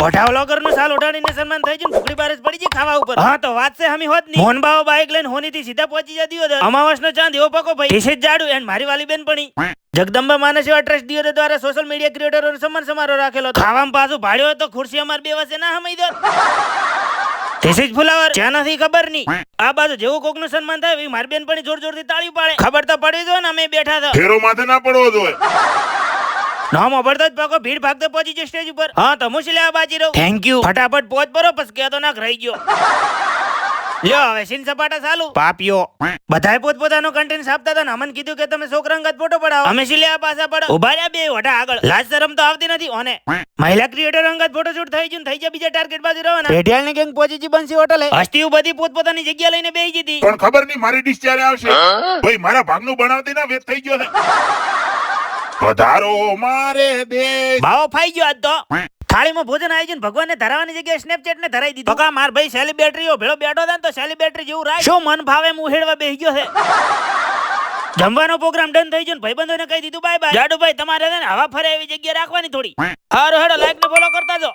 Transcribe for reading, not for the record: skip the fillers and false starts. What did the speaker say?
ઓઢા vlogger નું સાલ ઓઢાડીને સન્માન થઈ ગયું, ભૂખડી બારસ પડી ગઈ ખાવા ઉપર. હા તો વાત છે હમી હોત ની. મોહન બાવો બાઈક લઈને હોની થી સીધા પહોંચી જતી હતો. અમાવાસ નો ચાંદ એવો પકો ભાઈ ઈશે જાડુ એન્ડ મારી વાલી બેન પણી જગદંબા માનસેવા ટ્રસ્ટ દિયોદર દ્વારા સોશિયલ મીડિયા ક્રિએટરોનો સન્માન સમારોહ રાખેલો. ખાવામાં પાછું ભાડ્યો હતો, ખુરશી અમાર બે વચ્ચે ના હમાઈ દો. This is ફુલાવર જ્યાં નથી ખબર ની. આ બાજુ જેવું કોક નું સન્માન થાય એવી મારી બેન પણી જોર જોર થી તાળી પાડે. ખબર તો પડી જો ને અમે બેઠા હતા. ફેરો માથે ના પડવો જોઈએ. નામ અબડતો જ પાકો ભીડ ભાગતો પહોંચી જાય સ્ટેજ ઉપર. હા તો મુશલે આ બાજી રહું. Thank you. ફટાફટ પહોંચ બરો પછી કેતો નાક રહી ગયો. લ્યો હવે સીન સપાટા ચાલુ. પાપિયો બધાય પોતપોતાનો કન્ટેન્ટ આપતા હતા ને અમને કીધું કે તમે છોકરા અંગત ફોટો પડાવો. અમે સિલે આ પાછા પડો ઉભા રહ્યા બે વટા આગળ. લાજ શરમ તો આવતી નથી ઓને. મહિલા ક્રિએટર અંગત ફોટો શૂટ થઈ ગયું થઈ જાય બીજા ટાર્ગેટ બાજુ રહેવાના. રેડિયાલ ની ગેંગ પહોંચી જી બંસી હોટલે. હસ્તીઓ બધી પોતપોતાની જગ્યા લઈને બેહી ગઈ. પણ ખબર નહીં મારી ડિશ ક્યારે આવશે. ભાઈ મારા ભાગનું બનાવતી ના વેત થઈ ગયો છે. વધારો મારે દેશ. ભાવો ફાઈ ગયો આજ તો. થાળીમાં ભોજન આયોજન ભગવાનને ધરાવવાની જગ્યાએ સ્નેપચેટ ને ધરાઈ દીધું. બકા માર ભાઈ સેલિબ્રિટીઓ ભેળો બેઠો હતા ને તો સેલિબ્રિટી જેવું રાખ શું મન ભાવે હું હેડવા બેહી ગયો છે. જમવાનો પ્રોગ્રામ ડન થઈ ગયો ને ભાઈબંધોને કહી દીધું બાય બાય. જાડુભાઈ તમારે છે ને હવા ફરે એવી જગ્યા રાખવાની થોડી. હારો હેડો લાઈક ને ફોલો કરતા જો.